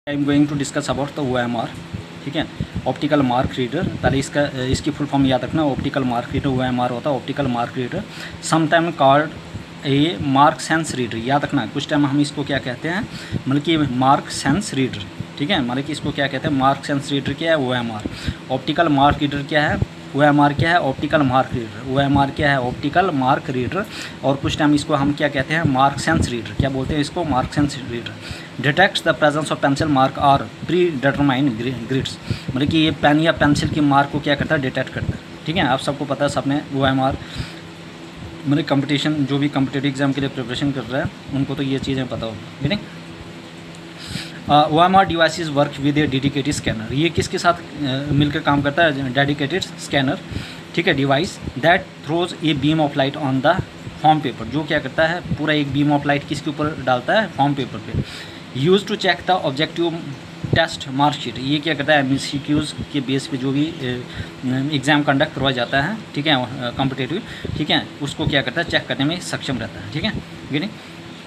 I am going to discuss about the OMR। ठीक है, optical mark reader. पहले इसकी फुल फॉर्म याद रखना। ऑप्टिकल मार्क रीडर OMR होता है, optical mark reader. Sometime called a mark sense reader. याद रखना, कुछ टाइम हम इसको क्या कहते हैं, मतलब कि मार्क सेंस रीडर। ठीक है, मतलब कि इसको क्या कहते हैं, मार्क सेंस रीडर क्या है, OMR। ऑप्टिकल मार्क रीडर क्या है, OMR क्या है, ऑप्टिकल मार्क रीडर। OMR क्या है, ऑप्टिकल मार्क रीडर। और कुछ टाइम इसको हम क्या कहते हैं, मार्क सेंस रीडर। क्या बोलते हैं इसको, mark sense reader. Detects the presence of pencil mark और प्री डिटरमाइंड ग्रिड्स। मतलब कि ये पेन या पेंसिल की मार्क को क्या करता है, डिटेक्ट करता है। ठीक है, आप सबको पता है, सबने OMR मतलब कंपटीशन, जो भी कम्पिटेटिव एग्जाम के लिए प्रिपरेशन कर रहा है उनको तो ये चीज़ें पता होगी। ठीक है, OMR devices work with a dedicated scanner. ये किसके साथ मिलकर काम करता है, डेडिकेटेड स्कैनर। ठीक है, device that throws a beam of light on the form paper. जो क्या करता है, पूरा एक बीम ऑफ लाइट किसके ऊपर डालता है, फॉर्म पेपर पे। Use to check the objective test marksheet. ये क्या करता है, MCQs के बेस पे जो भी एग्ज़ाम कंडक्ट करवाया जाता है, ठीक है, कॉम्पिटेटिव, ठीक है, उसको क्या करता है, चेक करने में सक्षम रहता है। ठीक है, गिनी।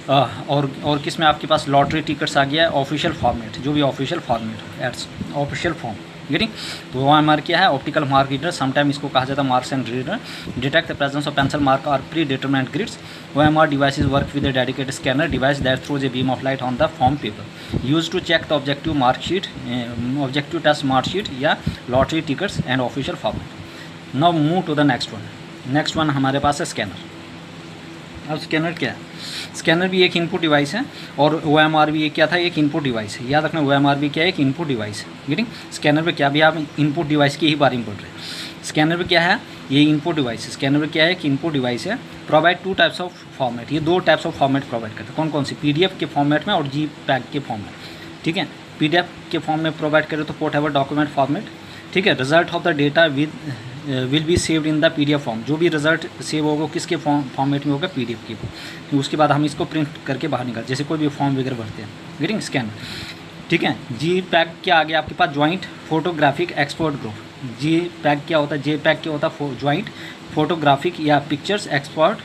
और किस में आपके पास लॉटरी टिकट्स आ गया है, ऑफिशियल फॉर्मेट, जो भी official format adds official form. Getting. तो OMR क्या है, ऑप्टिकल मार्क रीडर। समटाइम इसको कहा जाता है marks and reader. Detect the presence of pencil mark और predetermined grids. OMR devices work with a dedicated scanner device that throws a beam of light on the form paper. Use to check the objective marksheet, objective test marksheet या lottery tickets and official format. Now move to the next one. Next one हमारे पास है scanner. अब scanner क्या है, scanner भी एक input device है और OMR भी एक क्या था, एक इनपुट डिवाइस है। याद रखना, OMR भी क्या है, एक इनपुट डिवाइस है। गेटिंग। स्कैनर पे क्या भी आप इनपुट डिवाइस की ही बारे में पढ़ रहे हैं। स्कैनर पे क्या है, ये इनपुट डिवाइस है। स्कैनर पे क्या है, एक इनपुट डिवाइस है। Provide 2 types of format. ये 2 टाइप्स ऑफ फॉर्मेट प्रोवाइड करते हैं। कौन कौन सी, PDF के फॉर्मेट में और JPEG के फॉर्म में। ठीक है, PDF के फॉर्म में प्रोवाइड करें तो पोर्टेबल डॉक्यूमेंट फॉर्मेट। ठीक है, result of the data will be saved in the PDF form. जो भी रिजल्ट सेव होगा किसके फॉर्मेट में होगा, PDF के। तो उसके बाद हम इसको प्रिंट करके बाहर निकाल, जैसे कोई भी फॉर्म वगैरह भरते हैं। गेटिंग। स्कैनर। ठीक है, JPEG क्या आ गया आपके पास, joint photographic export group. JPEG क्या होता है, JPEG क्या होता है, ज्वाइंट फोटोग्राफिक या पिक्चर्स एक्सपोर्ट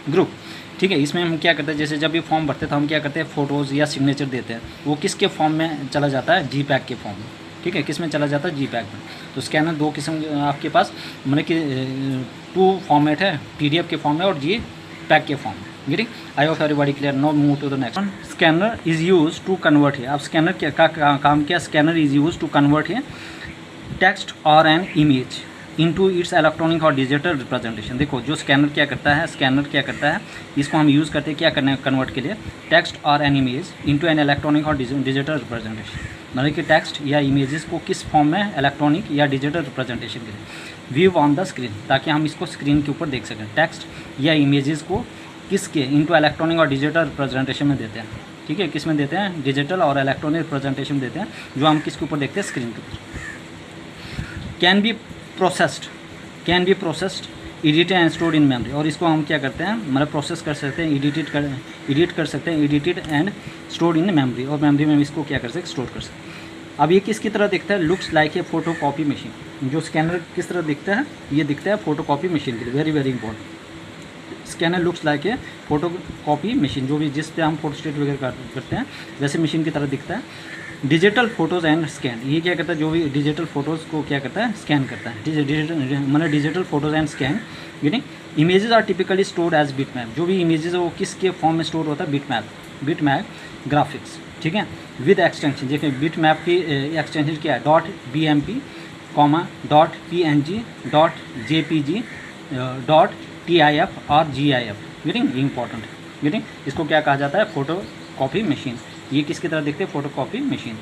ग्रुप। ठीक है, इसमें हम क्या करते हैं, जैसे जब भी फॉर्म भरते हैं तो हम क्या करते हैं, फ़ोटोज़ या सिग्नेचर देते हैं, वो किसके फॉर्म में चला जाता है, JPEG के फॉर्म में। ठीक है, किस में चला जाता है, JPEG में। तो स्कैनर 2 किस्म आपके पास, मतलब कि 2 फॉर्मेट है, PDF के फॉर्म में और JPEG के फॉर्म में। Getting. I hope everybody clear. Now move to the next one. Scanner is use to convert है। अब स्कैनर क्या काम क्या, scanner is use to convert है टेक्स्ट और an image into its electronic और डिजिटल रिप्रेजेंटेशन। देखो, जो स्कैनर क्या करता है, स्कैनर क्या करता है, इसको हम यूज़ करते हैं क्या करने, कन्वर्ट के लिए, टेक्स्ट और an image into an electronic और डिजिटल रिप्रेजेंटेशन। मतलब कि टेक्स्ट या इमेजेस को किस फॉर्म में, इलेक्ट्रॉनिक या डिजिटल रिप्रेजेंटेशन के लिए। व्यू ऑन द स्क्रीन, ताकि हम इसको स्क्रीन के ऊपर देख सकें। टेक्स्ट या इमेजेस को किसके, इनटू इलेक्ट्रॉनिक और डिजिटल रिप्रेजेंटेशन में देते हैं। ठीक है, किस में देते हैं, डिजिटल और इलेक्ट्रॉनिक रिप्रेजेंटेशन देते हैं, जो हम किसके ऊपर देखते हैं, स्क्रीन के ऊपर। Can be processed edited and stored in memory. और इसको हम क्या करते हैं, मतलब प्रोसेस कर सकते हैं, एडिट कर सकते हैं, edited and stored in memory. और मेमोरी में इसको क्या कर सकते हैं, स्टोर कर सकते हैं। अब ये किसकी तरह दिखता है, looks like a photo copy machine. जो स्कैनर किस तरह दिखता है, ये दिखता है फोटो कॉपी मशीन के लिए। Very very important. Scanner looks like a photo copy machine, जो भी जिस पे हम फोटो स्टेट वगैरह करते हैं वैसे मशीन की तरह दिखता है। Digital photos and scan. ये क्या करता है, जो भी डिजिटल फोटोज़ को क्या करता है, स्कैन करता है। मतलब digital photos and scan. Getting. Images are typically stored as bitmap. जो भी इमेजेस है वो किसके फॉर्म में स्टोर होता है, बिटमैप ग्राफिक्स। ठीक है, विद एक्सटेंशन। देखिए, बिटमैप की एक्सटेंशन क्या है, .bmp, .png, .jpg, .tif और GIF। Getting, important. गेटिंग। इसको क्या कहा जाता है, फोटो कॉपी मशीन। ये किसकी तरह देखते हैं, फोटो कॉपी मशीन।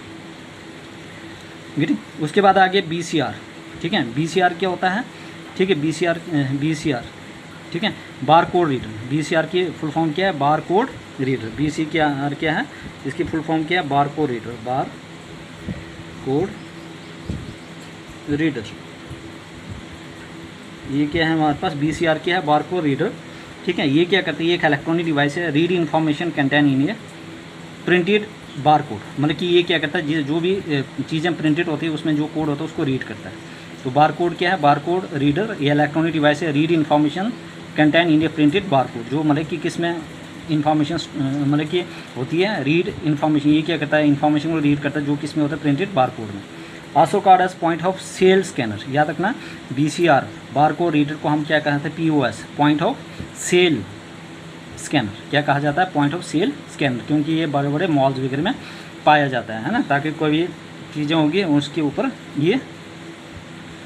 गेटिंग। उसके बाद आगे BCR। ठीक है, BCR क्या होता है, ठीक है, BCR ठीक है, बार कोड रीडर। BCR की फुल फॉर्म क्या है, बार कोड रीडर। BCR क्या है, इसकी फुल फॉर्म क्या है, बार कोड रीडर, बार कोड रीडर। ये क्या है हमारे पास, BCR क्या है, बार कोड रीडर। ठीक है, ये क्या करते हैं, ये एक इलेक्ट्रॉनिक डिवाइस है। Read information contain in A printed bar code. मतलब कि ये क्या करता है, जो भी चीज़ें प्रिंटेड होती है उसमें जो कोड होता है उसको रीड करता है। तो बार कोड क्या है, बार कोड रीडर। ये इलेक्ट्रॉनिक डिवाइस है। Read information contain in A printed bar code, जो मतलब कि किस में इन्फॉर्मेशन मतलब कि होती है रीड इन्फॉर्मेशन, ये क्या करता है इन्फॉर्मेशन को रीड करता है जो किस में होता है प्रिंटेड बार कोड में। Also called as point of sale scanner, याद रखना BCR बार कोड रीडर को हम क्या कहते हैं POS point of sale scanner, क्या कहा जाता है पॉइंट ऑफ सेल स्कैनर, क्योंकि ये बड़े बड़े मॉल्स वगैरह में पाया जाता है ना, ताकि कोई भी चीज़ें होंगी उसके ऊपर ये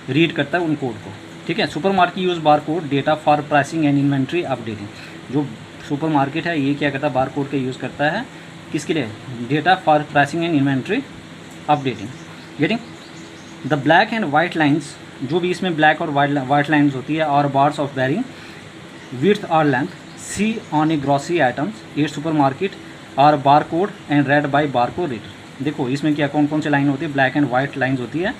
रीड करता है उन कोड को, ठीक है। Super market use bar code data for pricing and inventory updating, जो सुपर मार्केट है ये क्या करता है बार कोड का यूज़ करता है किसके लिए, data for pricing and inventory updating, getting. The black and white lines, जो भी इसमें ब्लैक और वाइट लाइन्स होती है, और बार्स ऑफ वेरिंग विड्थ और length see on a grocery items at super market और bar code and read by bar code reader. देखो इसमें क्या कौन कौन सी लाइन होती है, ब्लैक एंड वाइट लाइन्स होती है,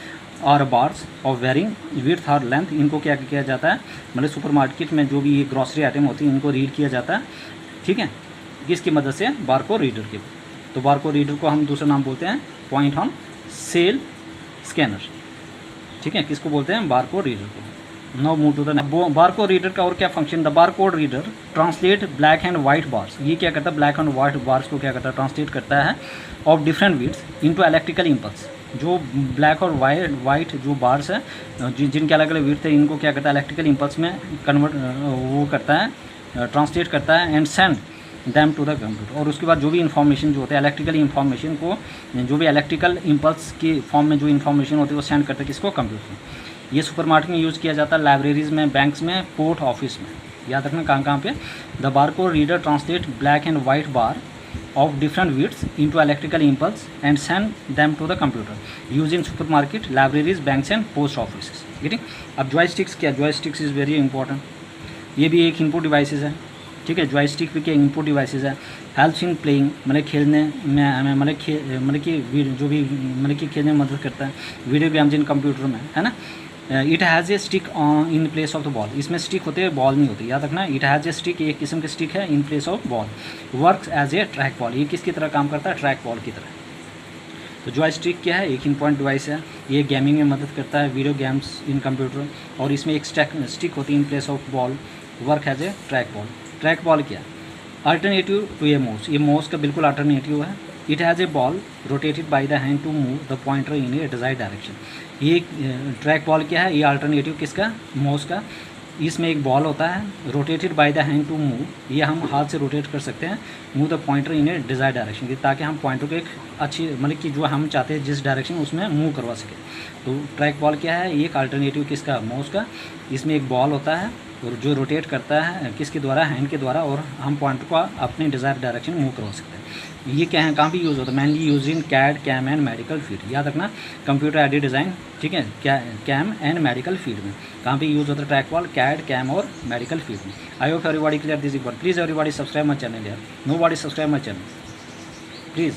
और बार्स ऑफ वेरिंग विड्थ और लेंथ, इनको क्या किया जाता है मतलब सुपर मार्केट में जो भी ये ग्रॉसरी आइटम होती है इनको रीड किया जाता है, ठीक है, किसकी मदद से, बार कोड रीडर के। तो बार कोड रीडर को हम दूसरा नाम बोलते हैं पॉइंट ऑन सेल स्कैनर, ठीक है, किसको बोलते हैं बार कोड रीडर को। No move to the bar code reader का और क्या function, the bar code reader translate black and white bars, ये क्या करता है ब्लैक एंड वाइट बार्स को क्या करता है ट्रांसलेट करता है of different widths into electrical impulse, जो ब्लैक और वाइट जो बार्स है जिनके अलग अलग विड्थ है इनको क्या करता है इलेक्ट्रिकल इंपल्स में कन्वर्ट वो करता है, ट्रांसलेट करता है, and send them to the computer. और उसके बाद जो भी इन्फॉर्मेशन जो होता है इलेक्ट्रिकल इन्फॉर्मेशन को, जो भी इलेक्ट्रिकल इंपल्स के फॉर्म में जो इन्फॉर्मेशन होती है वो सेंड करते हैं किसको, कंप्यूटर में। ये सुपर मार्केट में यूज़ किया जाता है, लाइब्रेरीज में, बैंक्स में, पोर्ट ऑफिस में, याद रखना कहाँ कहाँ पे। The bar code reader translate black and white bar of different widths into electrical impulse and send them to the computer used in supermarket, libraries, banks and post offices, getting। अब joysticks क्या, joysticks is very important, ये भी एक input devices है, ठीक है। Joystick भी क्या इनपुट डिवाइसेस है, हेल्प्स इन प्लेइंग मतलब खेलने में हमें मतलब कि जो भी मतलब कि खेलने में मदद करता है, वीडियो गेम्स इन कंप्यूटर में, है ना। It has A stick in place of the ball, इसमें स्टिक होते हैं बॉल नहीं होती, याद रखना। इट हैज़ ए स्टिक, एक किस्म के स्टिक है in place of ball, works as a track ball, ये किसकी तरह काम करता है, ट्रैक बॉल की तरह। तो जॉयस्टिक क्या है, एक इम्पॉर्टेंट डिवाइस है, ये गेमिंग में मदद करता है, वीडियो गेम्स इन कंप्यूटर, और इसमें एक स्टिक होती है in place of ball, work as a track ball. Track ball क्या, अल्टरनेटिव टू ए माउस, ये माउस का बिल्कुल अल्टरनेटिव है। It has a ball rotated by the hand to move the pointer in a desired direction, ये track ball क्या है, ये alternative किसका, माउस का। इसमें एक बॉल होता है, rotated by the hand to move, ये हम हाथ से रोटेट कर सकते हैं, move the pointer in a desired direction, ताकि हम पॉइंटर को एक अच्छी मतलब कि जो हम चाहते हैं जिस डायरेक्शन उसमें मूव करवा सकें। तो ट्रैक बॉल क्या है, एक अल्टरनेटिव किसका, माउस का। इसमें एक बॉल होता है और जो रोटेट करता है किसके द्वारा, हैंड के द्वारा, और हम पॉइंटर को अपने डिजायर्ड डायरेक्शन मूव करवा सकते हैं। ये क्या है, कहाँ भी यूज़ होता है, mainly use in CAD, CAM and medical field, याद रखना कंप्यूटर एडेड डिज़ाइन, ठीक है, कैम एंड मेडिकल फील्ड में कहाँ पे यूज़ होता है ट्रैक बॉल, कैड, कैम और मेडिकल फील्ड में। I hope everybody clear this equal, please everybody subscribe my channel यार, nobody subscribe my channel please.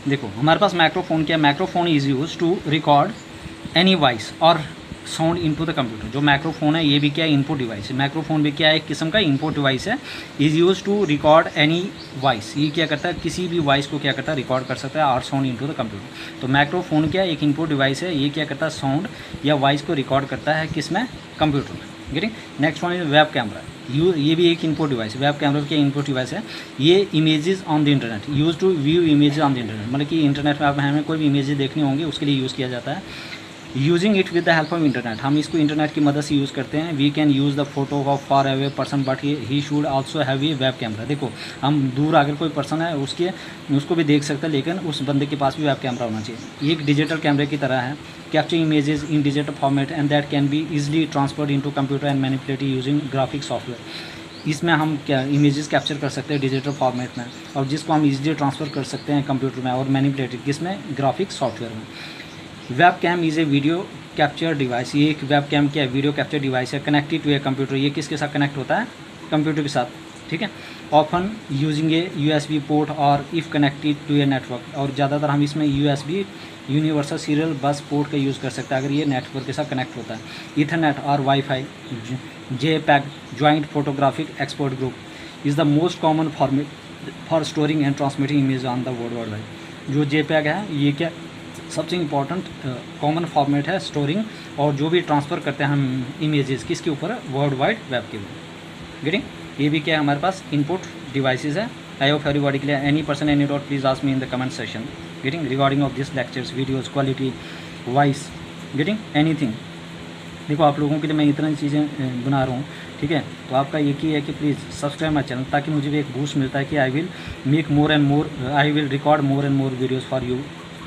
देखो हमारे पास माइक्रोफोन क्या, microphone is use to record any voice और sound into the computer. जो microphone है ये भी क्या है, इनपुट डिवाइस है। माइक्रोफोन भी क्या है, एक किस्म का इनपुट डिवाइस है। Is use to record any voice, ये क्या करता है, किसी भी वॉइस को क्या करता है, रिकॉर्ड कर सकता है, और साउंड इनटू द कंप्यूटर। तो माइक्रोफोन क्या है, एक इनपुट डिवाइस है, ये क्या करता है, साउंड या वॉइस को रिकॉर्ड करता है किसमें, कंप्यूटर में, getting. Next one is web camera, ये भी एक इनपुट डिवाइस है। वेब कैमरा क्या इनपुट डिवाइस है, ये images on the internet, use to view images on the internet, मतलब कि इंटरनेट में हमें कोई भी इमेजेस देखनी होंगी उसके लिए यूज़ किया जाता है। Using it with the help of internet, हम इसको इंटरनेट की मदद से यूज़ करते हैं। We can use the photo of far away person but he should also have a web camera. देखो हम दूर अगर कोई पर्सन है उसको भी देख सकते हैं, लेकिन उस बंदे के पास भी वेब कैमरा होना चाहिए। ये एक डिजिटल कैमरे की तरह है, capture images in digital format and that can be easily transferred into computer and manipulated using graphic software. इसमें हम क्या इमेजेस कैप्चर कर सकते हैं डिजिटल फॉर्मेट में, और जिसको हम इजीली ट्रांसफ़र कर सकते हैं कंप्यूटर में और मैनिपुलेटेड किसमें, ग्राफिक सॉफ्टवेयर में। Web cam is a video capture device, ये एक वेब कैम क्या है, वीडियो कैप्चर डिवाइस है, कनेक्टेड टू ए कंप्यूटर, ये किसके साथ कनेक्ट होता है, कंप्यूटर के साथ, ठीक है। Often using a USB port और if connected to a network, और ज़्यादातर हम इसमें USB universal serial bus port का यूज़ कर सकते हैं अगर ये नेटवर्क के साथ कनेक्ट होता है। ईथरनेट और wifi, JPEG joint photographic export group is the most common format for storing and transmitting image on the world wide. जो JPEG है ये क्या सबसे इम्पॉर्टेंट कॉमन फॉर्मेट है स्टोरिंग और जो भी ट्रांसफ़र करते हैं हम इमेजेस किसके ऊपर, वर्ल्ड वाइड वेब के ऊपर, गेटिंग। ये भी क्या है हमारे पास इनपुट डिवाइसेस है। आई hope everybody clear. Any person any doubt please ask me in the comment section getting regarding of this lectures videos quality voice getting anything. देखो आप लोगों के लिए मैं इतनी चीज़ें बना रहा हूँ, ठीक है। तो आपका एक ही है कि प्लीज़ सब्सक्राइब माई चैनल, ताकि मुझे भी एक बूस्ट मिलता है कि I will make more and more, I will record more and more videos for you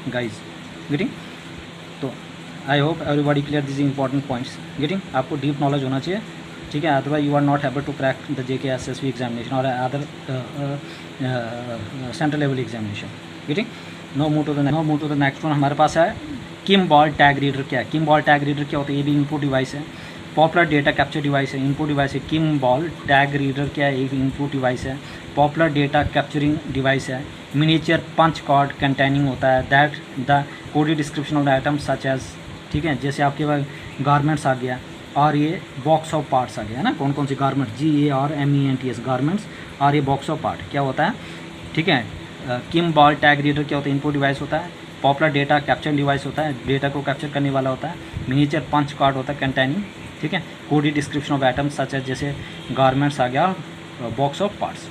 guys getting. तो I hope everybody clear this important points getting. आपको डीप नॉलेज होना चाहिए, ठीक है, otherwise you are not able to crack the JKSSB examination और other central level examination getting. No move to the next one. हमारे पास है Kimball tag reader. क्या है किम्बॉल टैग रीडर? क्या होता है? ये भी इनपुट डिवाइस है, पॉपुलर डेटा कैप्चर डिवाइस है, इनपुट डिवाइस है। किम्बॉल टैग रीडर क्या है? एक इनपुट डिवाइस है, पॉपुलर डेटा कैप्चरिंग डिवाइस है, मिनिएचर पंच कार्ड कंटेनिंग होता है, that the coded description of the items such as, ठीक है, जैसे आपके पास गारमेंट्स आ गया और ये बॉक्स ऑफ पार्ट्स आ गया है ना, कौन कौन सी गारमेंट्स, GARMENTS गारमेंट्स, और ये बॉक्स ऑफ पार्ट क्या होता है, ठीक है। किम्बॉल टैग रीडर क्या होता है? इनपुट डिवाइस होता है, पॉपुलर डेटा कैप्चर डिवाइस होता है, डेटा को कैप्चर करने वाला होता है, मिनिएचर पंच कार्ड होता है कंटेनिंग, ठीक है, coded description of items such as, जैसे गारमेंट्स आ गया, box of parts.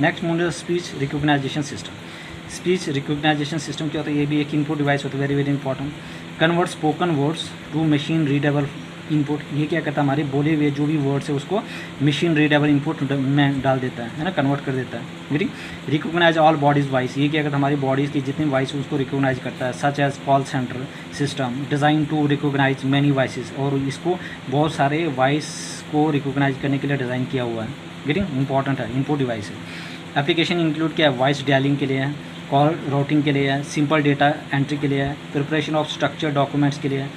Next mode speech recognition system. Speech recognition system क्या होता है? ये भी एक इनपुट डिवाइस होता है, very very important. Convert spoken words to machine readable input. ये क्या करता है? हमारे बोले हुए जो भी वर्ड्स है उसको मशीन रीडेबल इनपुट में डाल देता है ना, कन्वर्ट कर देता है। Recognise all bodies voice. ये क्या करता है? हमारी बॉडीज़ की जितनी वॉइस उसको रिकॉग्नाइज करता है, such as call centre system design to recognise many voices. और इसको बहुत सारे वॉइस को रिकॉग्नाइज करने के लिए डिज़ाइन किया हुआ है। गेटिंग इंपॉर्टेंट है, इनपुट डिवाइस है। एप्लीकेशन इंक्लूड क्या है? वॉइस डायलिंग के लिए है, कॉल राउटिंग के लिए है, सिंपल डेटा एंट्री के लिए है, प्रिपरेशन ऑफ स्ट्रक्चर डॉक्यूमेंट्स के लिए है,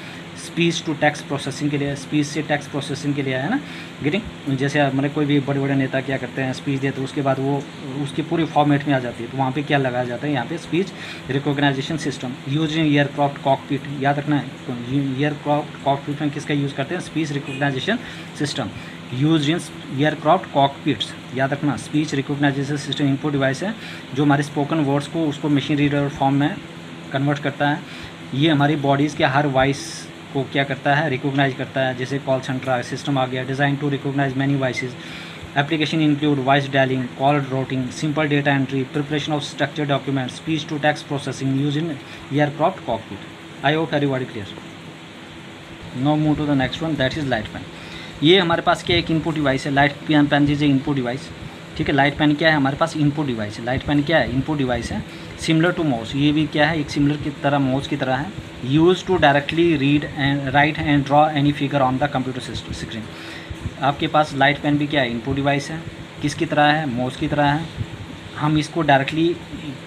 स्पीच टू टेक्स्ट प्रोसेसिंग के लिए, स्पीच से टेक्स्ट प्रोसेसिंग के लिए है ना गेटिंग। जैसे हमारे कोई भी बड़े बड़े नेता क्या करते हैं, स्पीच देते हैं, उसके बाद वो उसकी पूरी फॉर्मेट में आ जाती है, तो वहाँ पे क्या लगाया जाता है? यहाँ पे speech recognition system. Use in aircraft cockpit, याद रखना है, एयरक्राफ्ट कॉकपिट में किसका यूज़ करते हैं? Speech recognition system. Use in aircraft cockpits, याद रखना, speech recognition system input device है जो हमारे स्पोकन वर्ड्स को उसको मशीन रीडर फॉर्म में कन्वर्ट करता है। ये हमारी बॉडीज़ के हर वॉइस को क्या करता है? रिकॉग्नाइज करता है, जैसे कॉल सेंटर सिस्टम आ गया, design to recognise many voices. Application include voice dialling, call routing, simple data entry, preparation of structure document, speech to text processing, use in aircraft cockpit. I hope everybody clear. Now move to the next one, that is light pen. ये हमारे पास क्या एक input device है, light pen is a input device, ठीक है। Light pen क्या है? हमारे पास इनपुट डिवाइस है। लाइट पेन क्या है? इनपुट डिवाइस है। सिमिलर टू माउस, ये भी क्या है? एक सिमिलर की तरह माउस की तरह है। Use to directly read and write and draw any figure on the computer system screen. आपके पास लाइट पेन भी क्या है? इनपुट डिवाइस है। किसकी तरह है? माउस की तरह है। हम इसको डायरेक्टली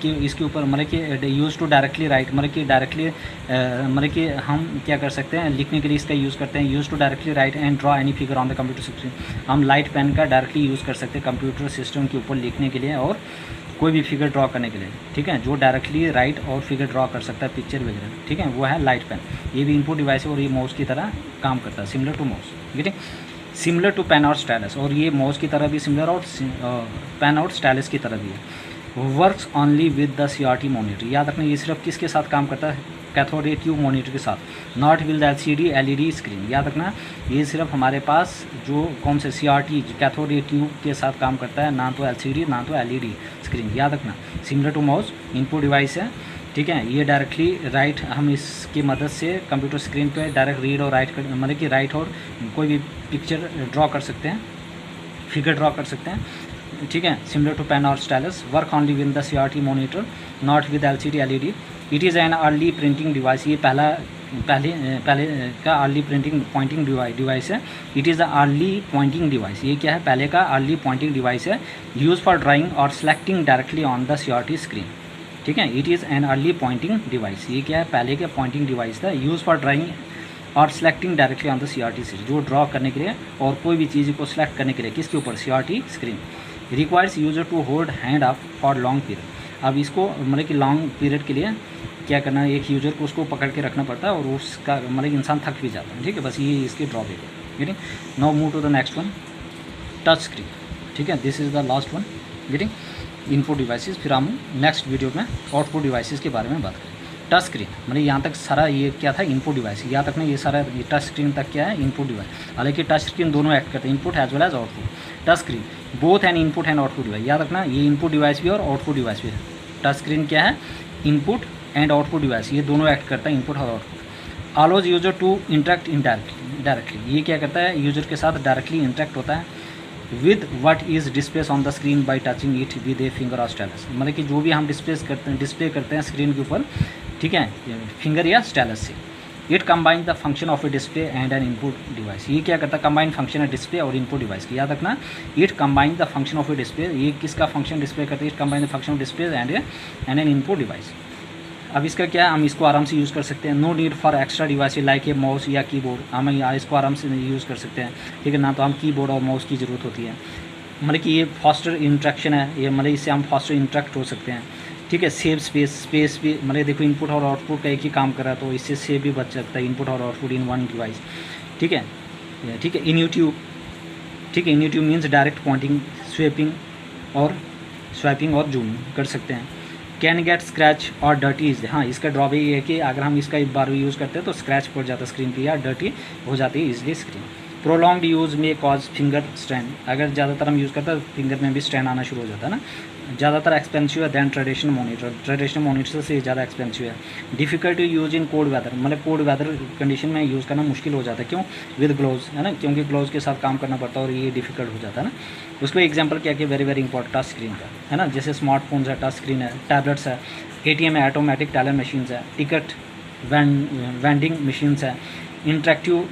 इसके ऊपर मतलब कि यूज़ टू डायरेक्टली राइट मतलब कि डायरेक्टली मतलब कि हम क्या कर सकते हैं? लिखने के लिए इसका यूज़ करते हैं। Use to directly write and draw any figure on the computer screen. हम लाइट पेन का डायरेक्टली यूज़ कर सकते हैं कंप्यूटर सिस्टम के ऊपर लिखने के लिए और कोई भी फिगर ड्रॉ करने के लिए, ठीक है। जो डायरेक्टली राइट और फिगर ड्रॉ कर सकता है, पिक्चर वगैरह, ठीक है, वो है लाइट पेन। ये भी इनपुट डिवाइस है और ये माउस की तरह काम करता है, सिमिलर टू माउस, ठीक है। सिमिलर टू पेन और स्टाइलस, और ये माउस की तरह भी सिमिलर और पेन और स्टाइलस की तरह भी है। Works only with the CRT monitor. याद रखना ये सिर्फ किसके साथ काम करता है? कैथोड रे ट्यूब मॉनिटर के साथ। Not with the LCD LED screen. याद रखना ये सिर्फ हमारे पास जो कौन से CRT कैथोड रे ट्यूब के साथ काम करता है, ना तो LCD ना तो LED स्क्रीन। याद रखना similar to mouse input device है, ठीक है। ये डायरेक्टली राइट हम इसकी मदद से कंप्यूटर स्क्रीन पे डायरेक्ट रीड और राइट कर मतलब कि राइट और कोई भी पिक्चर ड्रॉ कर सकते हैं, फिगर ड्रॉ कर सकते हैं, ठीक है। सिमिलर टू पेन और stylus. Work only with the CRT monitor, not with LCD LED। It is an early printing device. ये पहले का अर्ली प्रिंटिंग पॉइंटिंग डिवाइस है। It is the early pointing device. ये क्या है? पहले का अर्ली पॉइंटिंग डिवाइस है। यूज़ फॉर ड्राइंग और selecting directly on the CRT screen, ठीक है। It is an early pointing device. ये क्या है? पहले का पॉइंटिंग डिवाइस था। यूज़ फॉर ड्राइंग और selecting directly on the CRT screen, जो ड्रॉ करने के लिए और कोई भी चीज़ को सिलेक्ट करने के लिए किसके ऊपर? CRT screen. Requires user to hold hand up for long period. अब इसको मतलब कि लॉन्ग पीरियड के लिए क्या करना है? एक यूज़र को उसको पकड़ के रखना पड़ता है और उसका मतलब इंसान थक भी जाता है, ठीक है। बस ये इसके ड्रॉबैक है, getting. Now move to the next one, touch screen, ठीक है। This is the last one, getting input devices. फिर हम नेक्स्ट वीडियो में आउटपुट डिवाइसेस के बारे में बात करें। टच स्क्रीन मतलब यहाँ तक सारा ये क्या था, इनपुट डिवाइस, यहाँ तक ना ये सारा ये टच स्क्रीन तक क्या है, इनपुट डिवाइस। हालांकि टच स्क्रीन दोनों एक्ट करते हैं, input as well as output. Touch screen both an input and output device, याद रखना ये इनपुट डिवाइस भी और आउटपुट डिवाइस भी है। टच स्क्रीन क्या है, इनपुट एंड आउटपुट डिवाइस, ये दोनों एक्ट करता है, इनपुट और output. Allows user to interact directly, ये क्या करता है, यूजर के साथ डायरेक्टली इंटरेक्ट होता है with what is displace on the screen bye touching it with a finger और स्टाइलस। मतलब कि जो भी हम डिस्प्ले करते हैं स्क्रीन के ऊपर, ठीक है, फिंगर या स्टाइलस से। It combine the function of A display and N input device, ये क्या करता है, कंबाइन फंक्शन है डिस्प्ले और इनपुट डिवाइस की, याद रखना। It combine the function of A display, ये किसका फंक्शन डिस्प्ले करते हैं, it combine the function of display and N input device. अब इसका क्या है, हम इसको आराम से यूज़ कर सकते हैं। No need for extra device like a mouse या कीबोर्ड, हम इसको आराम से यूज़ कर सकते हैं, ठीक है ना। तो हम कीबोर्ड और माउस की ज़रूरत होती है, मतलब कि ये फास्टर इंट्रैक्शन है, ये मतलब इससे हम फास्टर इंट्रैक्ट हो सकते हैं, ठीक है। सेव स्पेस भी, मतलब देखो इनपुट और आउटपुट का एक ही काम कर रहा है, तो इससे सेव भी बच सकता है, इनपुट और आउटपुट इन वन डिवाइस, ठीक है। इन्यूट्यूब, ठीक है, इन्यूट्यूब मीन्स डायरेक्ट पॉइंटिंग, स्वैपिंग और जूम कर सकते हैं। कैन गेट स्क्रैच और डर्टी इज, हाँ इसका ड्रॉबैक ये है कि अगर हम इसका एक बार यूज़ करते हैं तो स्क्रैच पड़ जाता है स्क्रीन पे या डर्टी हो जाती है इजली स्क्रीन। प्रोलॉन्ग्ड यूज़ में कॉज फिंगर स्ट्रेन, अगर ज़्यादातर हम यूज़ करते हैं फिंगर में भी स्ट्रेन आना शुरू हो जाता है ना। ज़्यादातर एक्सपेंसिव है दैन ट्रेडिशनल मॉनिटर से ज़्यादा एक्सपेंसिव है। Difficult to use in cold weather, मतलब कोल्ड वेदर कंडीशन में यूज़ करना मुश्किल हो जाता है, क्यों, विद ग्लोव्स, है ना, क्योंकि ग्लोव्स के साथ काम करना पड़ता है और ये डिफिकल्ट हो जाता है ना। उसको एग्जांपल क्या कि वेरी इंपॉर्टेंट टच स्क्रीन का, है ना, जैसे स्मार्टफोन्स है, टच स्क्रीन है, टैबलेट्स है, ATM है, ऑटोमेटिक टेलर मशीन्स है, टिकट वेंडिंग मशीन्स है, इंटरेक्टिव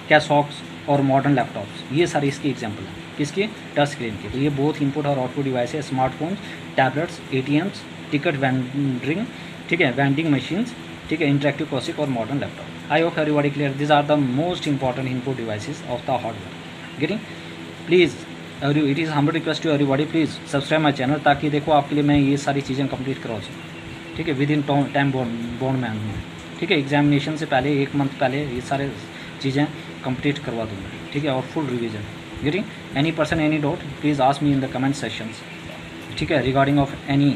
कैशॉक्स और मॉडर्न लैपटॉप्स, ये सारी इसकी एग्जांपल है किसकी, टच स्क्रीन की। तो ये बोथ इनपुट और आउटपुट डिवाइस है, smartphones, tablets, ATMs, ticket vending, ठीक है, वेंडिंग मशीन्स, ठीक है, इंटरेक्टिव कॉसिक और modern laptop. I hope everybody clear, this are the most important input devices of the hardware. Getting, please it is humble request to everybody, please subscribe my channel, ताकि देखो आपके लिए मैं ये सारी चीज़ें कंप्लीट करवा सकूँ, ठीक है, with in time bound man में, ठीक है। एग्जामिनेशन से पहले 1 मंथ पहले ये सारे चीज़ें कंप्लीट करवा दूँगा, ठीक है, और full revision. Getting, any person any doubt please ask me in the comment sections, ठीक है, रिगार्डिंग ऑफ एनी